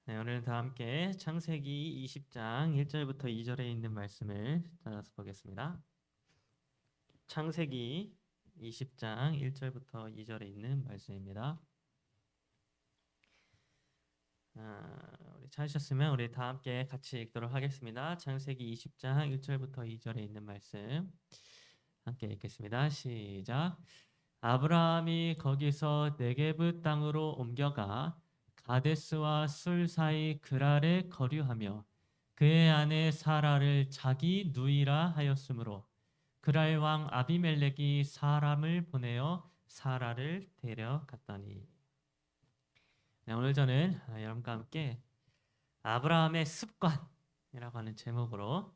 네, 오늘 다 함께 창세기 20장 1절부터 2절에 있는 말씀을 따라서 보겠습니다. 창세기 20장 1절부터 2절에 있는 말씀입니다. 우리 찾으셨으면 우리 다 함께 같이 읽도록 하겠습니다. 창세기 20장 1절부터 2절에 있는 말씀 함께 읽겠습니다. 시작. 아브라함이 거기서 네게브 땅으로 옮겨가 가데스와 술 사이 그랄에 거류하며 그의 아내 사라를 자기 누이라 하였으므로 그랄 왕 아비멜렉이 사람을 보내어 사라를 데려갔더니. 네, 오늘 저는 여러분과 함께 아브라함의 습관이라고 하는 제목으로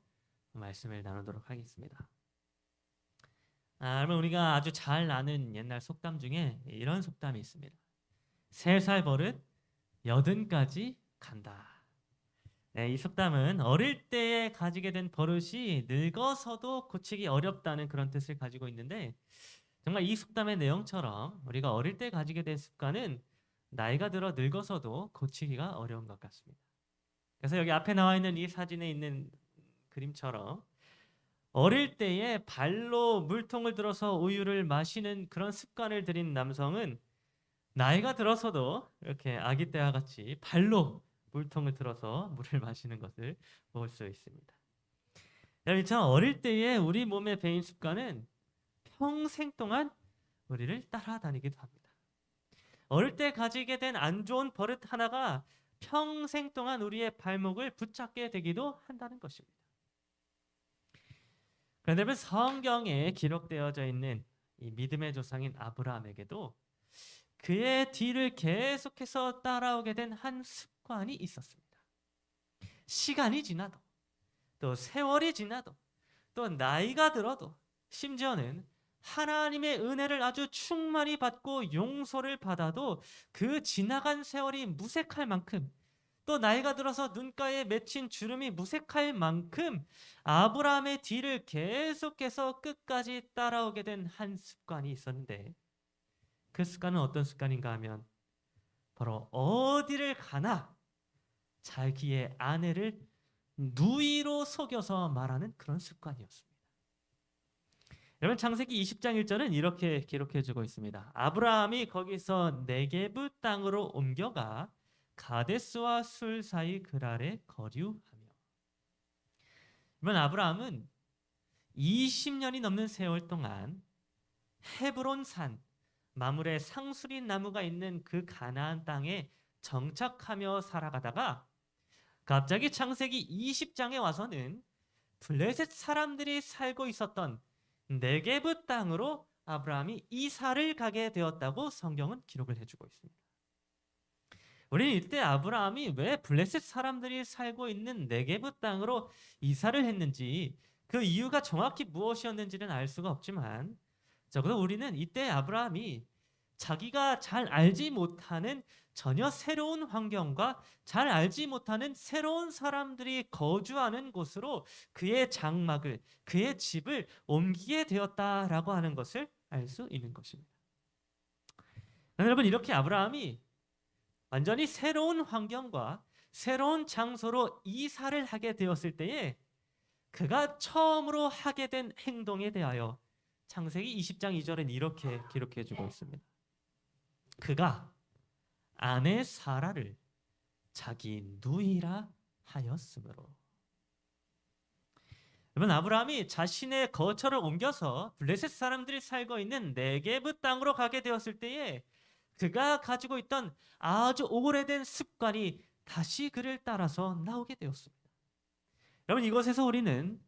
말씀을 나누도록 하겠습니다. 여러분, 우리가 아주 잘 아는 옛날 속담 중에 이런 속담이 있습니다. 3살 버릇 80까지 간다. 네, 이 속담은 어릴 때에 가지게 된 버릇이 늙어서도 고치기 어렵다는 그런 뜻을 가지고 있는데, 정말 이 속담의 내용처럼 우리가 어릴 때 가지게 된 습관은 나이가 들어 늙어서도 고치기가 어려운 것 같습니다. 그래서 여기 앞에 나와 있는 이 사진에 있는 그림처럼 어릴 때에 발로 물통을 들어서 우유를 마시는 그런 습관을 들인 남성은 나이가 들어서도 이렇게 아기 때와 같이 발로 물통을 들어서 물을 마시는 것을 볼 수 있습니다. 여러분, 참 어릴 때에 우리 몸의 배인 습관은 평생 동안 우리를 따라다니기도 합니다. 어릴 때 가지게 된 안 좋은 버릇 하나가 평생 동안 우리의 발목을 붙잡게 되기도 한다는 것입니다. 그런데 성경에 기록되어져 있는 이 믿음의 조상인 아브라함에게도 그의 뒤를 계속해서 따라오게 된 한 습관이 있었습니다. 시간이 지나도, 또 세월이 지나도, 또 나이가 들어도, 심지어는 하나님의 은혜를 아주 충만히 받고 용서를 받아도 그 지나간 세월이 무색할 만큼, 또 나이가 들어서 눈가에 맺힌 주름이 무색할 만큼 아브라함의 뒤를 계속해서 끝까지 따라오게 된 한 습관이 있었는데, 그 습관은 어떤 습관인가 하면 바로 어디를 가나 자기의 아내를 누이로 속여서 말하는 그런 습관이었습니다. 여러분, 창세기 20장 1절은 이렇게 기록해주고 있습니다. 아브라함이 거기서 네게브 땅으로 옮겨가 가데스와 술 사이 그랄에 거류하며. 여러분, 아브라함은 20년이 넘는 세월 동안 헤브론 산, 마물의 상수리 나무가 있는 그 가나안 땅에 정착하며 살아가다가 갑자기 창세기 20장에 와서는 블레셋 사람들이 살고 있었던 네게브 땅으로 아브라함이 이사를 가게 되었다고 성경은 기록을 해주고 있습니다. 우리는 이때 아브라함이 왜 블레셋 사람들이 살고 있는 네게브 땅으로 이사를 했는지, 그 이유가 정확히 무엇이었는지는 알 수가 없지만, 적어도 우리는 이때 아브라함이 자기가 잘 알지 못하는 전혀 새로운 환경과 잘 알지 못하는 새로운 사람들이 거주하는 곳으로 그의 장막을, 그의 집을 옮기게 되었다라고 하는 것을 알 수 있는 것입니다. 여러분, 이렇게 아브라함이 완전히 새로운 환경과 새로운 장소로 이사를 하게 되었을 때에 그가 처음으로 하게 된 행동에 대하여 창세기 20장 2절은 이렇게 기록해 주고 있습니다. 그가 아내 사라를 자기 누이라 하였으므로. 여러분, 아브라함이 자신의 거처를 옮겨서 블레셋 사람들이 살고 있는 네게브 땅으로 가게 되었을 때에 그가 가지고 있던 아주 오래된 습관이 다시 그를 따라서 나오게 되었습니다. 여러분, 이것에서 우리는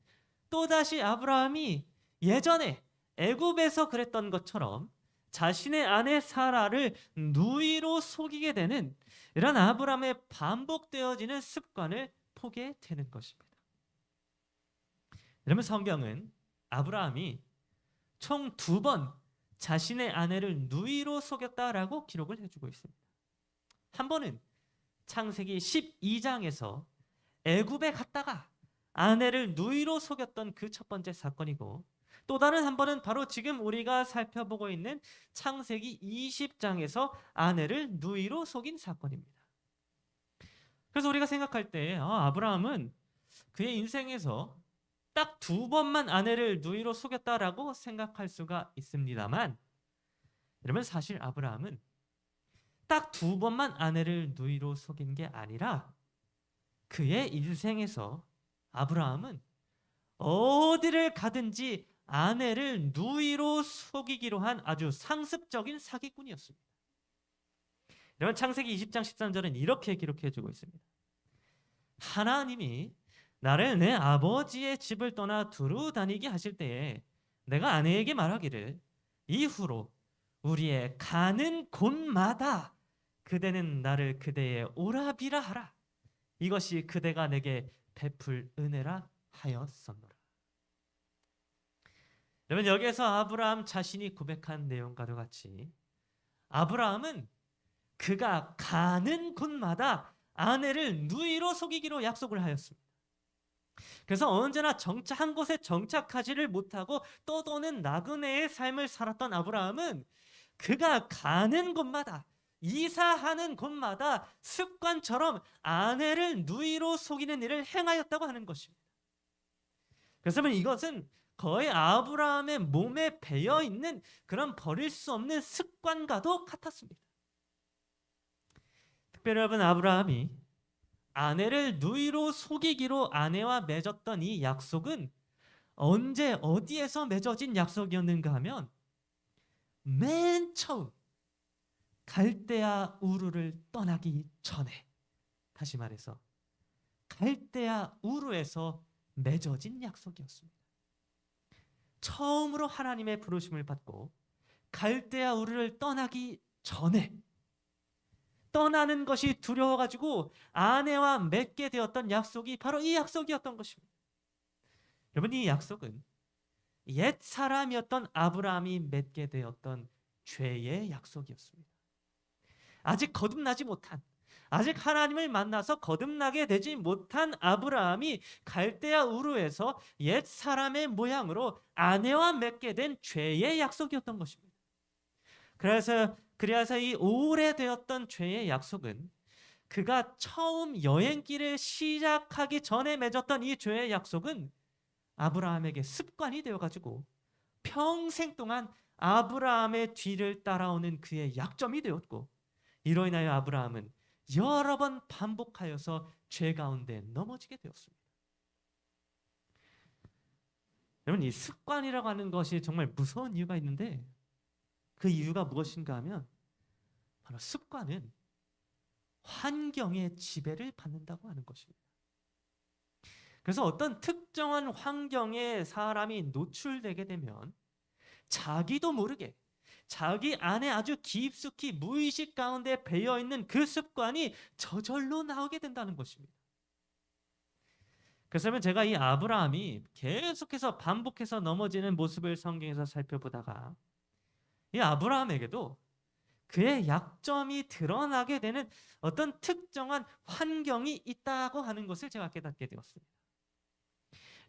또다시 아브라함이 예전에 애굽에서 그랬던 것처럼 자신의 아내 사라를 누이로 속이게 되는 이런 아브라함의 반복되어지는 습관을 보게 되는 것입니다. 여러분, 성경은 아브라함이 총 2번 자신의 아내를 누이로 속였다라고 기록을 해주고 있습니다. 한 번은 창세기 12장에서 애굽에 갔다가 아내를 누이로 속였던 그 첫 번째 사건이고, 또 다른 한 번은 바로 지금 우리가 살펴보고 있는 창세기 20장에서 아내를 누이로 속인 사건입니다. 그래서 우리가 생각할 때 아브라함은 그의 인생에서 딱 2번만 아내를 누이로 속였다라고 생각할 수가 있습니다만, 여러분 사실 아브라함은 딱 2번만 아내를 누이로 속인 게 아니라 그의 인생에서 아브라함은 어디를 가든지 아내를 누이로 속이기로 한 아주 상습적인 사기꾼이었습니다. 여러분 창세기 20장 13절은 이렇게 기록해주고 있습니다. 하나님이 나를 내 아버지의 집을 떠나 두루 다니게 하실 때에 내가 아내에게 말하기를 이후로 우리의 가는 곳마다 그대는 나를 그대의 오라비라 하라. 이것이 그대가 내게 베풀 은혜라 하였었노라. 여러분 여기에서 아브라함 자신이 고백한 내용과도 같이 아브라함은 그가 가는 곳마다 아내를 누이로 속이기로 약속을 하였습니다. 그래서 언제나 한 곳에 정착하지를 못하고 떠도는 나그네의 삶을 살았던 아브라함은 그가 가는 곳마다 이사하는 곳마다 습관처럼 아내를 누이로 속이는 일을 행하였다고 하는 것입니다. 그래서 이것은 거의 아브라함의 몸에 배어있는 그런 버릴 수 없는 습관과도 같았습니다. 특별히 여러분 아브라함이 아내를 누이로 속이기로 아내와 맺었던 이 약속은 언제 어디에서 맺어진 약속이었는가 하면 맨 처음 갈대아 우르를 떠나기 전에, 다시 말해서 갈대아 우르에서 맺어진 약속이었습니다. 처음으로 하나님의 부르심을 받고 갈대아 우르를 떠나기 전에 떠나는 것이 두려워가지고 아내와 맺게 되었던 약속이 바로 이 약속이었던 것입니다. 여러분 이 약속은 옛 사람이었던 아브라함이 맺게 되었던 죄의 약속이었습니다. 아직 거듭나지 못한, 아직 하나님을 만나서 거듭나게 되지 못한 아브라함이 갈대아 우르에서 옛 사람의 모양으로 아내와 맺게 된 죄의 약속이었던 것입니다. 그래서 이 오래되었던 죄의 약속은 그가 처음 여행길을 시작하기 전에 맺었던 이 죄의 약속은 아브라함에게 습관이 되어가지고 평생 동안 아브라함의 뒤를 따라오는 그의 약점이 되었고, 이로 인하여 아브라함은 여러 번 반복하여서 죄 가운데 넘어지게 되었습니다. 여러분 이 습관이라고 하는 것이 정말 무서운 이유가 있는데 그 이유가 무엇인가 하면 바로 습관은 환경의 지배를 받는다고 하는 것입니다. 그래서 어떤 특정한 환경에 사람이 노출되게 되면 자기도 모르게 자기 안에 아주 깊숙이 무의식 가운데 배어있는 그 습관이 저절로 나오게 된다는 것입니다. 그래서 제가 이 아브라함이 계속해서 반복해서 넘어지는 모습을 성경에서 살펴보다가 이 아브라함에게도 그의 약점이 드러나게 되는 어떤 특정한 환경이 있다고 하는 것을 제가 깨닫게 되었습니다.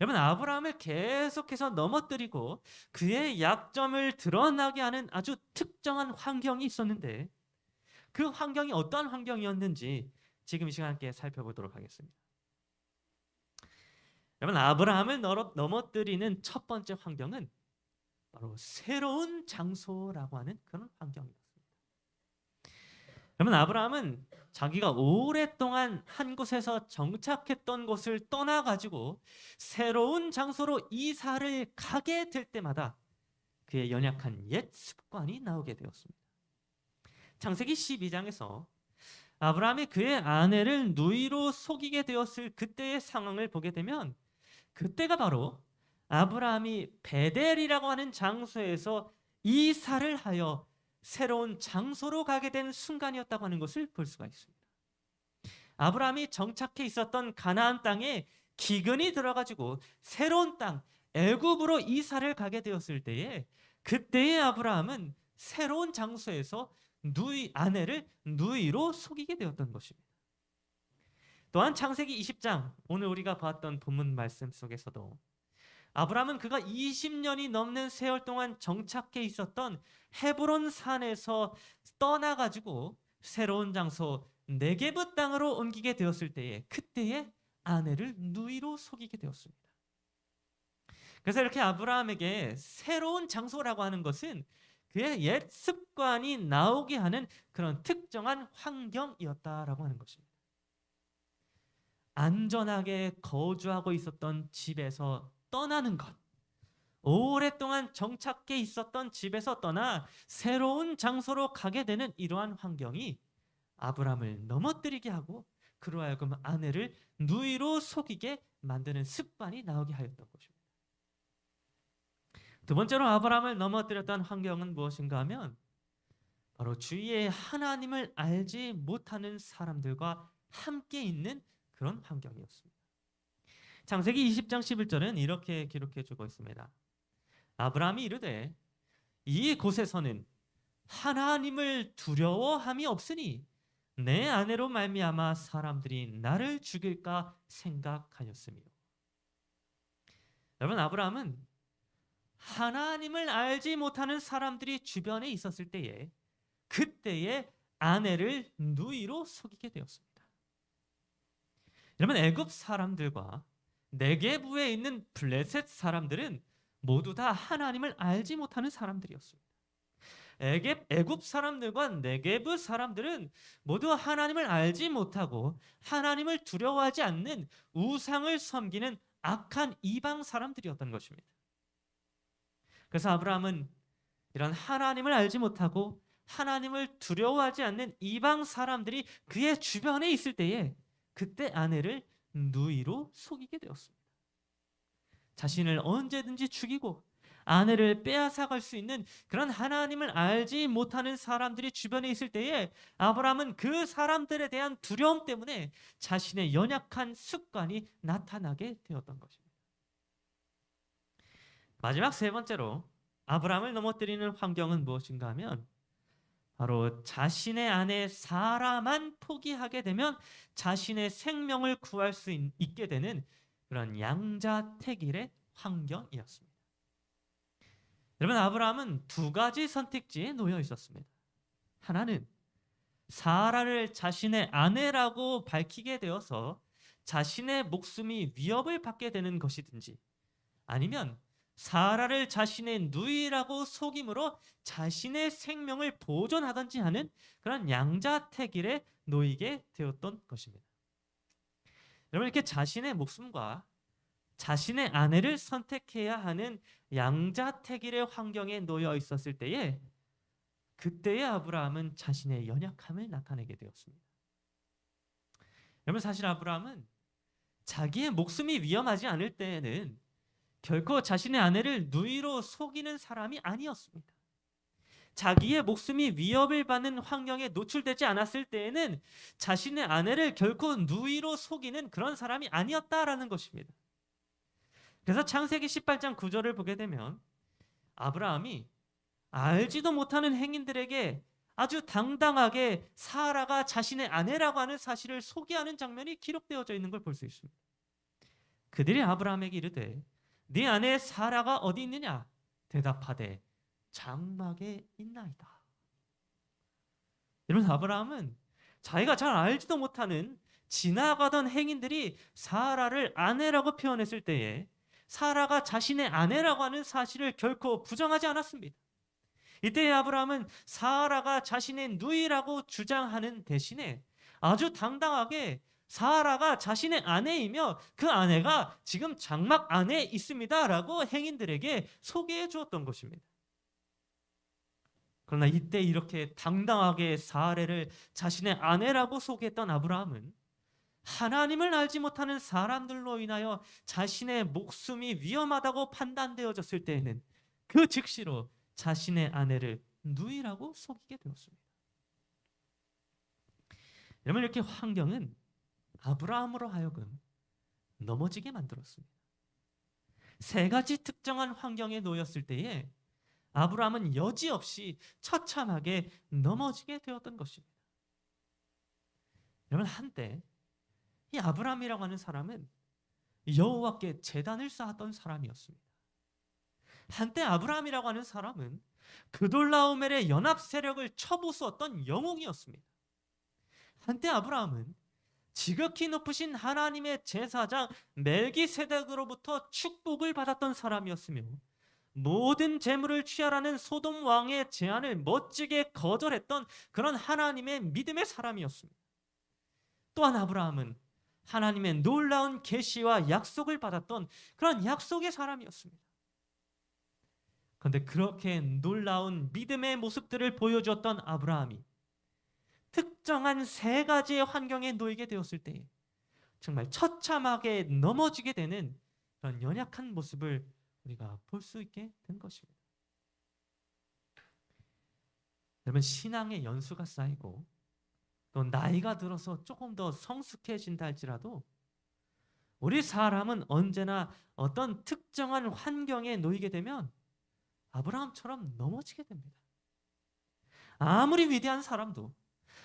여러분 아브라함을 계속해서 넘어뜨리고 그의 약점을 드러나게 하는 아주 특정한 환경이 있었는데 그 환경이 어떠한 환경이었는지 지금 이 시간 함께 살펴보도록 하겠습니다. 여러분 아브라함을 넘어뜨리는 첫 번째 환경은 바로 새로운 장소라고 하는 그런 환경이었습니다. 여러분 아브라함은 자기가 오랫동안 한 곳에서 정착했던 곳을 떠나가지고 새로운 장소로 이사를 가게 될 때마다 그의 연약한 옛 습관이 나오게 되었습니다. 창세기 12장에서 아브라함이 그의 아내를 누이로 속이게 되었을 그때의 상황을 보게 되면 그때가 바로 아브라함이 베델이라고 하는 장소에서 이사를 하여 새로운 장소로 가게 된 순간이었다고 하는 것을 볼 수가 있습니다. 아브라함이 정착해 있었던 가나안 땅에 기근이 들어가지고 새로운 땅 애굽으로 이사를 가게 되었을 때에 그때의 아브라함은 새로운 장소에서 아내를 누이로 속이게 되었던 것입니다. 또한 창세기 20장 오늘 우리가 봤던 본문 말씀 속에서도 아브라함은 그가 20년이 넘는 세월 동안 정착해 있었던 헤브론 산에서 떠나가지고 새로운 장소 네게브 땅으로 옮기게 되었을 때에 그때에 아내를 누이로 속이게 되었습니다. 그래서 이렇게 아브라함에게 새로운 장소라고 하는 것은 그의 옛 습관이 나오게 하는 그런 특정한 환경이었다라고 하는 것입니다. 안전하게 거주하고 있었던 집에서 떠나는 것, 오랫동안 정착해 있었던 집에서 떠나 새로운 장소로 가게 되는 이러한 환경이 아브라함을 넘어뜨리게 하고 그로 하여금 아내를 누이로 속이게 만드는 습관이 나오게 하였던 것입니다. 두 번째로 아브라함을 넘어뜨렸던 환경은 무엇인가 하면 바로 주위에 하나님을 알지 못하는 사람들과 함께 있는 그런 환경이었습니다. 창세기 20장 11절은 이렇게 기록해 주고 있습니다. 아브라함이 이르되 이 곳에서는 하나님을 두려워함이 없으니 내 아내로 말미암아 사람들이 나를 죽일까 생각하였으며. 여러분, 아브라함은 하나님을 알지 못하는 사람들이 주변에 있었을 때에 그때에 아내를 누이로 속이게 되었습니다. 여러분, 애굽 사람들과 네게부에 있는 블레셋 사람들은 모두 다 하나님을 알지 못하는 사람들이었습니다. 애굽 사람들과 네게부 사람들은 모두 하나님을 알지 못하고 하나님을 두려워하지 않는 우상을 섬기는 악한 이방 사람들이었던 것입니다. 그래서 아브라함은 이런 하나님을 알지 못하고 하나님을 두려워하지 않는 이방 사람들이 그의 주변에 있을 때에 그때 아내를 누이로 속이게 되었습니다. 자신을 언제든지 죽이고 아내를 빼앗아갈 수 있는 그런 하나님을 알지 못하는 사람들이 주변에 있을 때에 아브라함은 그 사람들에 대한 두려움 때문에 자신의 연약한 습관이 나타나게 되었던 것입니다. 마지막 세 번째로 아브라함을 넘어뜨리는 환경은 무엇인가 하면 바로 자신의 아내 사라만 포기하게 되면 자신의 생명을 구할 수 있게 되는 그런 양자택일의 환경이었습니다. 여러분, 아브라함은 두 가지 선택지에 놓여 있었습니다. 하나는 사라를 자신의 아내라고 밝히게 되어서 자신의 목숨이 위협을 받게 되는 것이든지 아니면 사라를 자신의 누이라고 속임으로 자신의 생명을 보존하든지 하는 그런 양자택일에 놓이게 되었던 것입니다. 여러분, 이렇게 자신의 목숨과 자신의 아내를 선택해야 하는 양자택일의 환경에 놓여 있었을 때에 그때의 아브라함은 자신의 연약함을 나타내게 되었습니다. 여러분, 사실 아브라함은 자기의 목숨이 위험하지 않을 때에는 결코 자신의 아내를 누이로 속이는 사람이 아니었습니다. 자기의 목숨이 위협을 받는 환경에 노출되지 않았을 때에는 자신의 아내를 결코 누이로 속이는 그런 사람이 아니었다라는 것입니다. 그래서 창세기 18장 9절을 보게 되면 아브라함이 알지도 못하는 행인들에게 아주 당당하게 사라가 자신의 아내라고 하는 사실을 소개하는 장면이 기록되어져 있는 걸 볼 수 있습니다. 그들이 아브라함에게 이르되 네 아내 사라가 어디 있느냐? 대답하되 장막에 있나이다. 여러분, 아브라함은 자기가 잘 알지도 못하는 지나가던 행인들이 사라를 아내라고 표현했을 때에 사라가 자신의 아내라고 하는 사실을 결코 부정하지 않았습니다. 이때 아브라함은 사라가 자신의 누이라고 주장하는 대신에 아주 당당하게 사라가 자신의 아내이며 그 아내가 지금 장막 안에 있습니다라고 행인들에게 소개해 주었던 것입니다. 그러나 이때 이렇게 당당하게 사라를 자신의 아내라고 소개했던 아브라함은 하나님을 알지 못하는 사람들로 인하여 자신의 목숨이 위험하다고 판단되어졌을 때에는 그 즉시로 자신의 아내를 누이라고 속이게 되었습니다. 여러분, 이렇게 환경은 아브라함으로 하여금 넘어지게 만들었습니다. 세 가지 특정한 환경에 놓였을 때에 아브라함은 여지없이 처참하게 넘어지게 되었던 것입니다. 여러분, 한때 이 아브라함이라고 하는 사람은 여호와께 제단을 쌓았던 사람이었습니다. 한때 아브라함이라고 하는 사람은 그돌라오멜의 연합 세력을 쳐부수었던 영웅이었습니다. 한때 아브라함은 지극히 높으신 하나님의 제사장 멜기세덱으로부터 축복을 받았던 사람이었으며 모든 재물을 취하라는 소돔 왕의 제안을 멋지게 거절했던 그런 하나님의 믿음의 사람이었습니다. 또한 아브라함은 하나님의 놀라운 계시와 약속을 받았던 그런 약속의 사람이었습니다. 그런데 그렇게 놀라운 믿음의 모습들을 보여주었던 아브라함이 특정한 세 가지의 환경에 놓이게 되었을 때 정말 처참하게 넘어지게 되는 그런 연약한 모습을 우리가 볼 수 있게 된 것입니다. 여러분, 신앙의 연수가 쌓이고 또 나이가 들어서 조금 더 성숙해진다 할지라도 우리 사람은 언제나 어떤 특정한 환경에 놓이게 되면 아브라함처럼 넘어지게 됩니다. 아무리 위대한 사람도,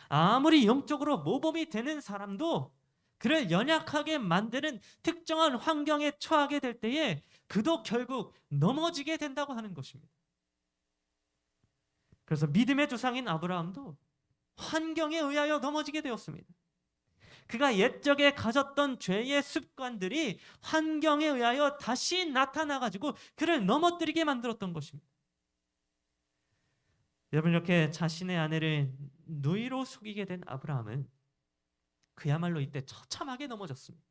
아무리 영적으로 모범이 되는 사람도 그를 연약하게 만드는 특정한 환경에 처하게 될 때에 그도 결국 넘어지게 된다고 하는 것입니다. 그래서 믿음의 조상인 아브라함도 환경에 의하여 넘어지게 되었습니다. 그가 옛적에 가졌던 죄의 습관들이 환경에 의하여 다시 나타나가지고 그를 넘어뜨리게 만들었던 것입니다. 여러분, 이렇게 자신의 아내를 누이로 속이게 된 아브라함은 그야말로 이때 처참하게 넘어졌습니다.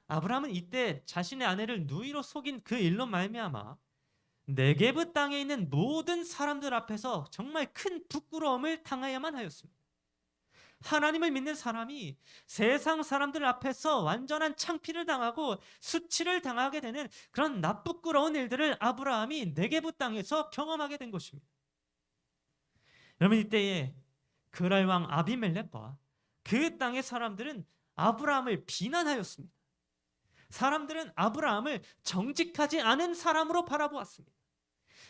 아브라함은 이때 자신의 아내를 누이로 속인 그 일로 말미암아 네게브 땅에 있는 모든 사람들 앞에서 정말 큰 부끄러움을 당해야만 하였습니다. 하나님을 믿는 사람이 세상 사람들 앞에서 완전한 창피를 당하고 수치를 당하게 되는 그런 나쁘끄러운 일들을 아브라함이 네게브 땅에서 경험하게 된 것입니다. 여러분, 이때에 그랄 왕 아비멜렉과 그 땅의 사람들은 아브라함을 비난하였습니다. 사람들은 아브라함을 정직하지 않은 사람으로 바라보았습니다.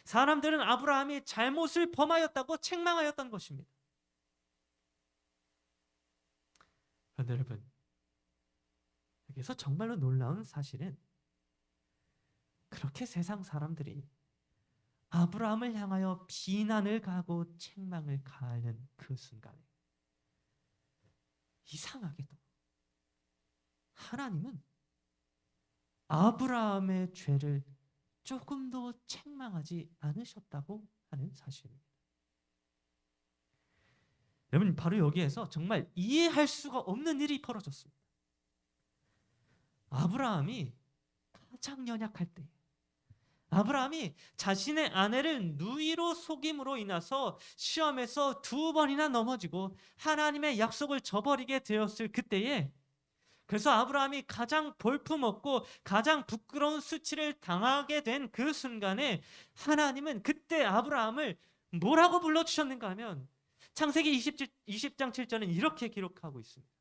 사람들은 아브라함이 잘못을 범하였다고 책망하였던 것입니다. 그런데 여러분, 여기서 정말로 놀라운 사실은 그렇게 세상 사람들이 아브라함을 향하여 비난을 가하고 책망을 가하는 그 순간에 이상하게도 하나님은 아브라함의 죄를 조금도 책망하지 않으셨다고 하는 사실입니다. 여러분, 바로 여기에서 정말 이해할 수가 없는 일이 벌어졌습니다. 아브라함이 가장 연약할 때, 아브라함이 자신의 아내를 누이로 속임으로 인해서 시험에서 2번이나 넘어지고 하나님의 약속을 저버리게 되었을 그때에, 그래서 아브라함이 가장 볼품없고 가장 부끄러운 수치를 당하게 된 그 순간에 하나님은 그때 아브라함을 뭐라고 불러주셨는가 하면 창세기 20장 7절은 이렇게 기록하고 있습니다.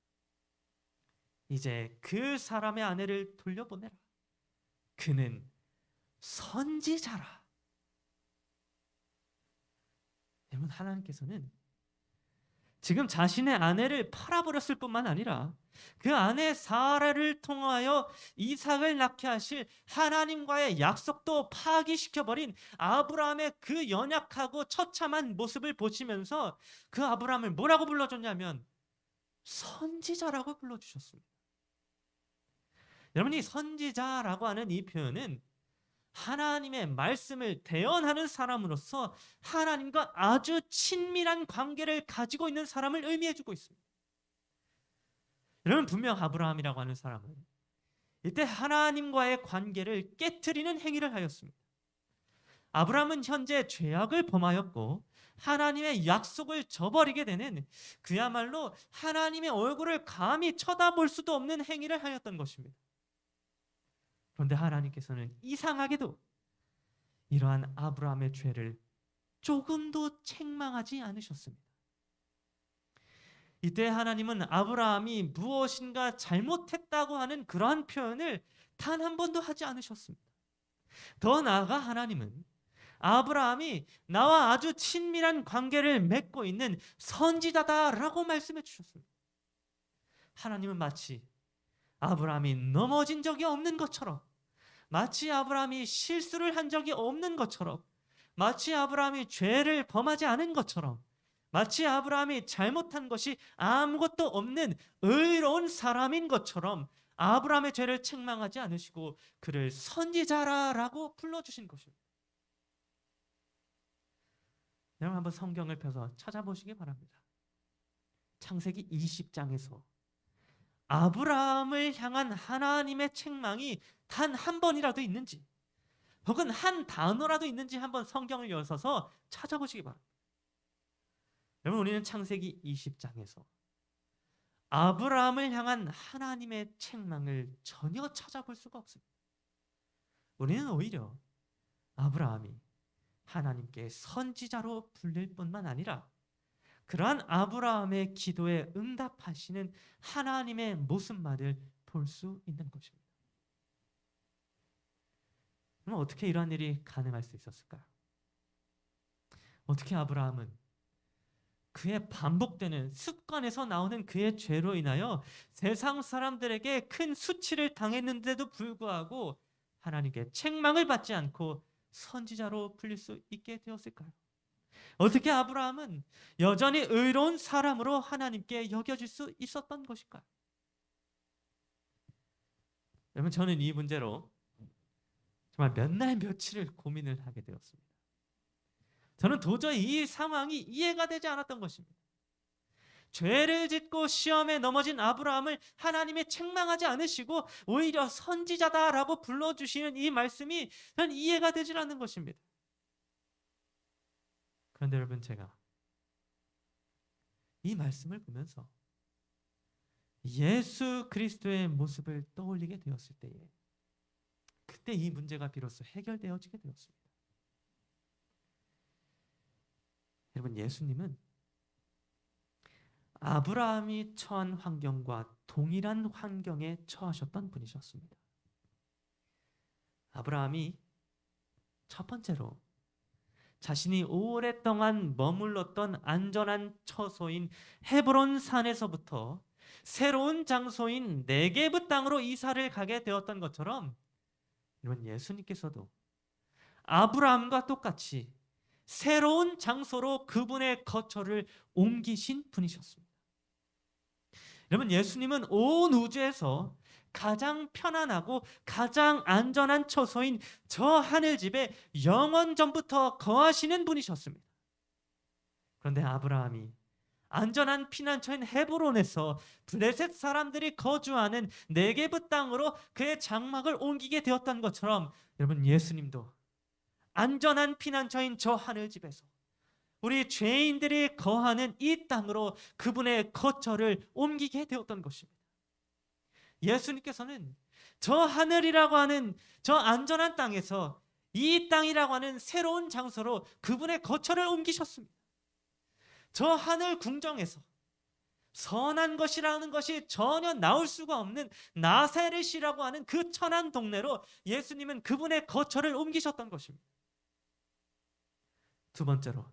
이제 그 사람의 아내를 돌려보내라. 그는 선지자라. 여러분, 하나님께서는 지금 자신의 아내를 팔아버렸을 뿐만 아니라 그 아내 사라를 통하여 이삭을 낳게 하실 하나님과의 약속도 파기시켜버린 아브라함의 그 연약하고 처참한 모습을 보시면서 그 아브라함을 뭐라고 불러줬냐면 선지자라고 불러주셨습니다. 여러분, 이 선지자라고 하는 이 표현은 하나님의 말씀을 대언하는 사람으로서 하나님과 아주 친밀한 관계를 가지고 있는 사람을 의미해주고 있습니다. 여러분, 분명 아브라함이라고 하는 사람은 이때 하나님과의 관계를 깨트리는 행위를 하였습니다. 아브라함은 현재 죄악을 범하였고 하나님의 약속을 저버리게 되는 그야말로 하나님의 얼굴을 감히 쳐다볼 수도 없는 행위를 하였던 것입니다. 그런데 하나님께서는 이상하게도 이러한 아브라함의 죄를 조금도 책망하지 않으셨습니다. 이때 하나님은 아브라함이 무엇인가 잘못했다고 하는 그러한 표현을 단 한 번도 하지 않으셨습니다. 더 나아가 하나님은 아브라함이 나와 아주 친밀한 관계를 맺고 있는 선지자다라고 말씀해 주셨습니다. 하나님은 마치 아브라함이 넘어진 적이 없는 것처럼, 마치 아브라함이 실수를 한 적이 없는 것처럼, 마치 아브라함이 죄를 범하지 않은 것처럼, 마치 아브라함이 잘못한 것이 아무것도 없는 의로운 사람인 것처럼 아브라함의 죄를 책망하지 않으시고 그를 선지자라고 불러주신 것입니다. 여러분 한번 성경을 펴서 찾아보시기 바랍니다. 창세기 20장에서 아브라함을 향한 하나님의 책망이 단 한 번이라도 있는지 혹은 한 단어라도 있는지 한번 성경을 여셔서 찾아보시기 바랍니다. 여러분 우리는 창세기 20장에서 아브라함을 향한 하나님의 책망을 전혀 찾아볼 수가 없습니다. 우리는 오히려 아브라함이 하나님께 선지자로 불릴 뿐만 아니라 그러한 아브라함의 기도에 응답하시는 하나님의 모습만을 볼 수 있는 것입니다. 그럼 어떻게 이러한 일이 가능할 수 있었을까요? 어떻게 아브라함은 그의 반복되는 습관에서 나오는 그의 죄로 인하여 세상 사람들에게 큰 수치를 당했는데도 불구하고 하나님께 책망을 받지 않고 선지자로 불릴 수 있게 되었을까요? 어떻게 아브라함은 여전히 의로운 사람으로 하나님께 여겨질 수 있었던 것일까요? 여러분 저는 이 문제로 정말 몇 날 며칠을 고민을 하게 되었습니다. 저는 도저히 이 상황이 이해가 되지 않았던 것입니다. 죄를 짓고 시험에 넘어진 아브라함을 하나님이 책망하지 않으시고 오히려 선지자다라고 불러주시는 이 말씀이 저는 이해가 되질 않는 것입니다. 그런데 여러분 제가 이 말씀을 보면서 예수 그리스도의 모습을 떠올리게 되었을 때에 그때 이 문제가 비로소 해결되어지게 되었습니다. 여러분 예수님은 아브라함이 처한 환경과 동일한 환경에 처하셨던 분이셨습니다. 아브라함이 첫 번째로 자신이 오랫동안 머물렀던 안전한 처소인 헤브론 산에서부터 새로운 장소인 네게브 땅으로 이사를 가게 되었던 것처럼 여러분 예수님께서도 아브라함과 똑같이 새로운 장소로 그분의 거처를 옮기신 분이셨습니다. 여러분 예수님은 온 우주에서 가장 편안하고 가장 안전한 처소인 저 하늘집에 영원전부터 거하시는 분이셨습니다. 그런데 아브라함이 안전한 피난처인 헤브론에서 블레셋 사람들이 거주하는 네게브 땅으로 그의 장막을 옮기게 되었던 것처럼 여러분 예수님도 안전한 피난처인 저 하늘집에서 우리 죄인들이 거하는 이 땅으로 그분의 거처를 옮기게 되었던 것입니다. 예수님께서는 저 하늘이라고 하는 저 안전한 땅에서 이 땅이라고 하는 새로운 장소로 그분의 거처를 옮기셨습니다. 저 하늘 궁정에서 선한 것이라는 것이 전혀 나올 수가 없는 나사렛이라고 하는 그 천한 동네로 예수님은 그분의 거처를 옮기셨던 것입니다. 두 번째로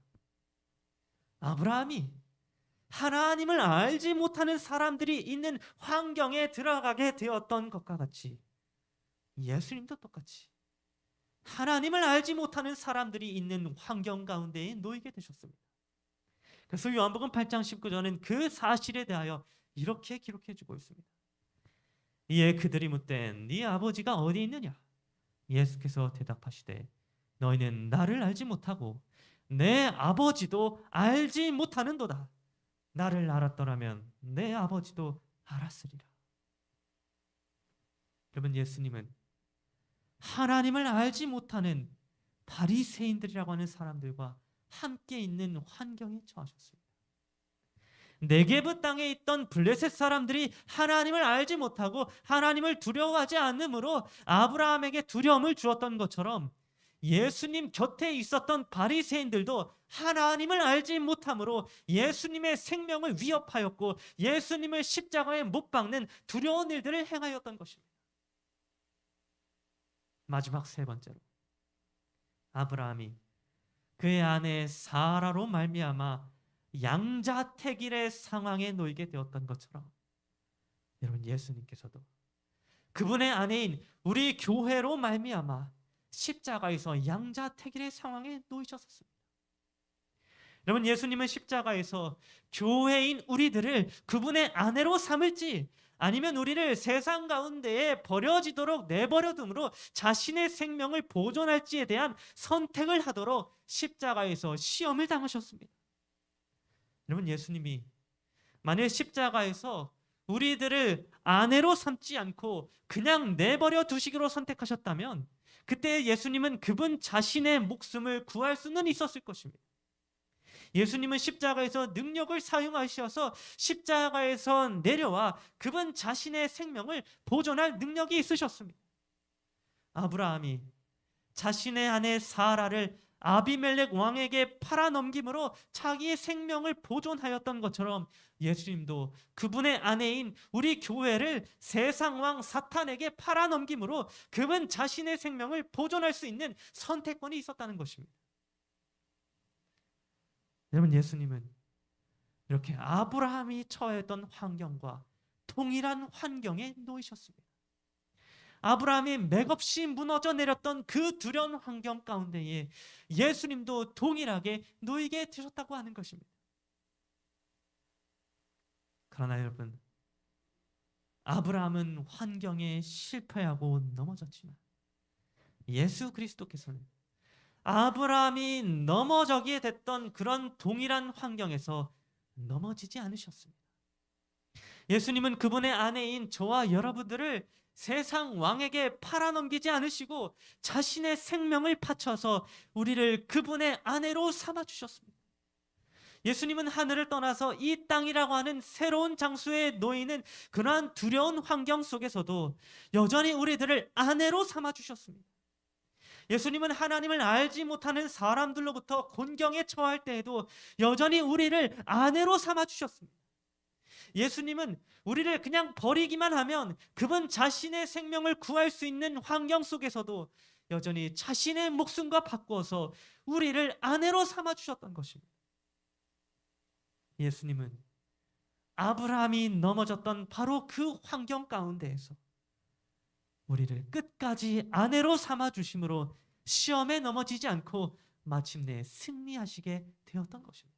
아브라함이 하나님을 알지 못하는 사람들이 있는 환경에 들어가게 되었던 것과 같이 예수님도 똑같이 하나님을 알지 못하는 사람들이 있는 환경 가운데에 놓이게 되셨습니다. 그래서 요한복음 8장 19절은 그 사실에 대하여 이렇게 기록해주고 있습니다. 이에 그들이 묻되 네 아버지가 어디 있느냐? 예수께서 대답하시되 너희는 나를 알지 못하고 내 아버지도 알지 못하는도다. 나를 알았더라면 내 아버지도 알았으리라. 여러분 예수님은 하나님을 알지 못하는 바리새인들이라고 하는 사람들과 함께 있는 환경에 처하셨습니다. 네게브 땅에 있던 블레셋 사람들이 하나님을 알지 못하고 하나님을 두려워하지 않으므로 아브라함에게 두려움을 주었던 것처럼 예수님 곁에 있었던 바리새인들도 하나님을 알지 못함으로 예수님의 생명을 위협하였고 예수님을 십자가에 못 박는 두려운 일들을 행하였던 것입니다. 마지막 세 번째로 아브라함이 그의 아내 사라로 말미암아 양자택일의 상황에 놓이게 되었던 것처럼 여러분 예수님께서도 그분의 아내인 우리 교회로 말미암아 십자가에서 양자택일의 상황에 놓이셨습니다. 여러분, 예수님은 십자가에서 교회인 우리들을 그분의 아내로 삼을지 아니면 우리를 세상 가운데에 버려지도록 내버려 둠으로 자신의 생명을 보존할지에 대한 선택을 하도록 십자가에서 시험을 당하셨습니다. 여러분, 예수님이 만일 십자가에서 우리들을 아내로 삼지 않고 그냥 내버려 두시기로 선택하셨다면 그때 예수님은 그분 자신의 목숨을 구할 수는 있었을 것입니다. 예수님은 십자가에서 능력을 사용하셔서 십자가에서 내려와 그분 자신의 생명을 보존할 능력이 있으셨습니다. 아브라함이 자신의 아내 사라를 아비멜렉 왕에게 팔아넘김으로 자기의 생명을 보존하였던 것처럼 예수님도 그분의 아내인 우리 교회를 세상 왕 사탄에게 팔아넘김으로 그분 자신의 생명을 보존할 수 있는 선택권이 있었다는 것입니다. 여러분, 예수님은 이렇게 아브라함이 처했던 환경과 동일한 환경에 놓이셨습니다. 아브라함이 맥없이 무너져 내렸던 그 두려운 환경 가운데에 예수님도 동일하게 놓이게 되셨다고 하는 것입니다. 그러나 여러분, 아브라함은 환경에 실패하고 넘어졌지만 예수 그리스도께서는 아브라함이 넘어지게 됐던 그런 동일한 환경에서 넘어지지 않으셨습니다. 예수님은 그분의 아내인 저와 여러분들을 세상 왕에게 팔아넘기지 않으시고 자신의 생명을 바쳐서 우리를 그분의 아내로 삼아주셨습니다. 예수님은 하늘을 떠나서 이 땅이라고 하는 새로운 장소에 놓이는 그러한 두려운 환경 속에서도 여전히 우리들을 아내로 삼아주셨습니다. 예수님은 하나님을 알지 못하는 사람들로부터 곤경에 처할 때에도 여전히 우리를 아내로 삼아주셨습니다. 예수님은 우리를 그냥 버리기만 하면 그분 자신의 생명을 구할 수 있는 환경 속에서도 여전히 자신의 목숨과 바꾸어서 우리를 아내로 삼아주셨던 것입니다. 예수님은 아브라함이 넘어졌던 바로 그 환경 가운데에서 우리를 끝까지 아내로 삼아주심으로 시험에 넘어지지 않고 마침내 승리하시게 되었던 것입니다.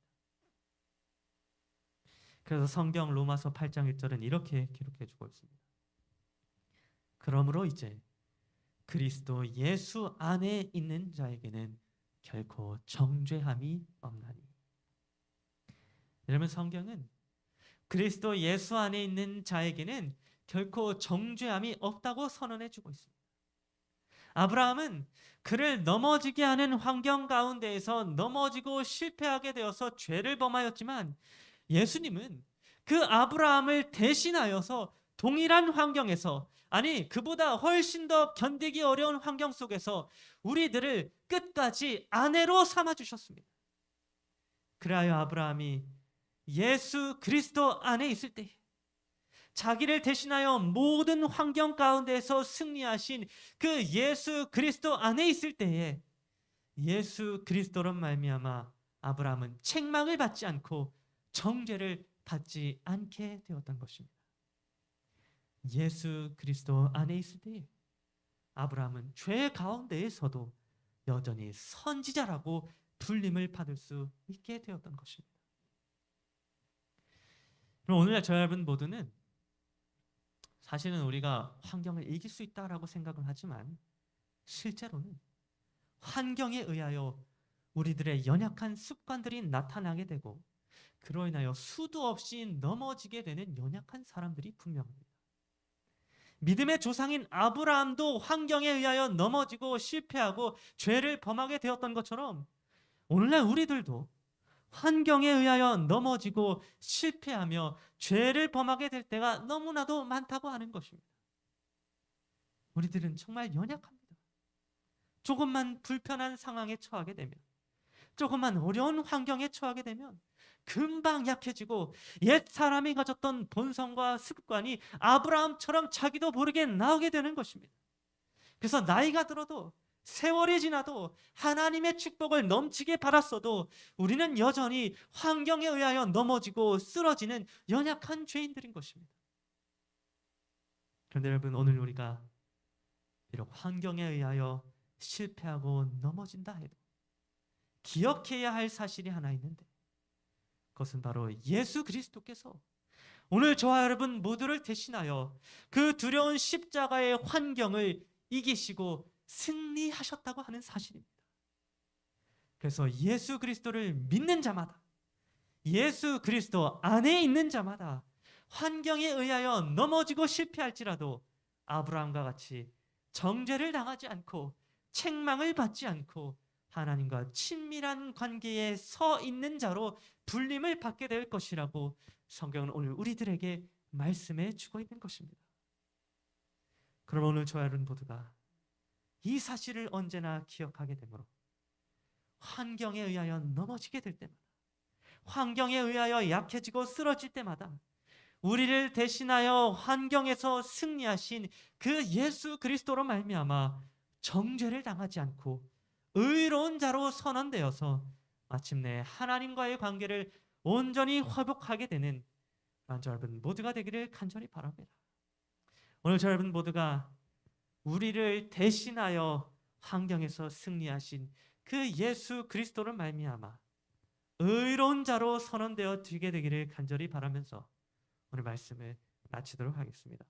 그래서 성경 로마서 8장 1절은 이렇게 기록해 주고 있습니다. 그러므로 이제 그리스도 예수 안에 있는 자에게는 결코 정죄함이 없나니. 여러분, 성경은 그리스도 예수 안에 있는 자에게는 결코 정죄함이 없다고 선언해 주고 있습니다. 아브라함은 그를 넘어지게 하는 환경 가운데에서 넘어지고 실패하게 되어서 죄를 범하였지만 예수님은 그 아브라함을 대신하여서 동일한 환경에서, 아니 그보다 훨씬 더 견디기 어려운 환경 속에서 우리들을 끝까지 아내로 삼아주셨습니다. 그리하여 아브라함이 예수 그리스도 안에 있을 때 자기를 대신하여 모든 환경 가운데서 승리하신 그 예수 그리스도 안에 있을 때에 예수 그리스도로 말미암아 아브라함은 책망을 받지 않고 정죄를 받지 않게 되었던 것입니다. 예수 그리스도 안에 있을 때 아브라함은 죄 가운데에서도 여전히 선지자라고 불림을 받을 수 있게 되었던 것입니다. 그럼 오늘날 저와 여러분 모두는 사실은 우리가 환경을 이길 수 있다라고 생각을 하지만 실제로는 환경에 의하여 우리들의 연약한 습관들이 나타나게 되고 그로 인하여 수도 없이 넘어지게 되는 연약한 사람들이 분명합니다. 믿음의 조상인 아브라함도 환경에 의하여 넘어지고 실패하고 죄를 범하게 되었던 것처럼 오늘날 우리들도 환경에 의하여 넘어지고 실패하며 죄를 범하게 될 때가 너무나도 많다고 하는 것입니다. 우리들은 정말 연약합니다. 조금만 불편한 상황에 처하게 되면, 조금만 어려운 환경에 처하게 되면 금방 약해지고 옛 사람이 가졌던 본성과 습관이 아브라함처럼 자기도 모르게 나오게 되는 것입니다. 그래서 나이가 들어도 세월이 지나도 하나님의 축복을 넘치게 받았어도 우리는 여전히 환경에 의하여 넘어지고 쓰러지는 연약한 죄인들인 것입니다. 그런데 여러분, 오늘 우리가 비록 환경에 의하여 실패하고 넘어진다 해도 기억해야 할 사실이 하나 있는데 그것은 바로 예수 그리스도께서 오늘 저와 여러분 모두를 대신하여 그 두려운 십자가의 환경을 이기시고 승리하셨다고 하는 사실입니다. 그래서 예수 그리스도를 믿는 자마다, 예수 그리스도 안에 있는 자마다 환경에 의하여 넘어지고 실패할지라도 아브라함과 같이 정죄를 당하지 않고 책망을 받지 않고 하나님과 친밀한 관계에 서 있는 자로 불림을 받게 될 것이라고 성경은 오늘 우리들에게 말씀해 주고 있는 것입니다. 그럼 오늘 저와 여러분 모두가 이 사실을 언제나 기억하게 되므로 환경에 의하여 넘어지게 될 때마다, 환경에 의하여 약해지고 쓰러질 때마다 우리를 대신하여 환경에서 승리하신 그 예수 그리스도로 말미암아 정죄를 당하지 않고 의로운 자로 선언되어서 마침내 하나님과의 관계를 온전히 회복하게 되는 저 여러분 모두가 되기를 간절히 바랍니다. 오늘 저 여러분 모두가 우리를 대신하여 환경에서 승리하신 그 예수 그리스도를 말미암아 의로운 자로 선언되어 되게 되기를 간절히 바라면서 오늘 말씀을 마치도록 하겠습니다.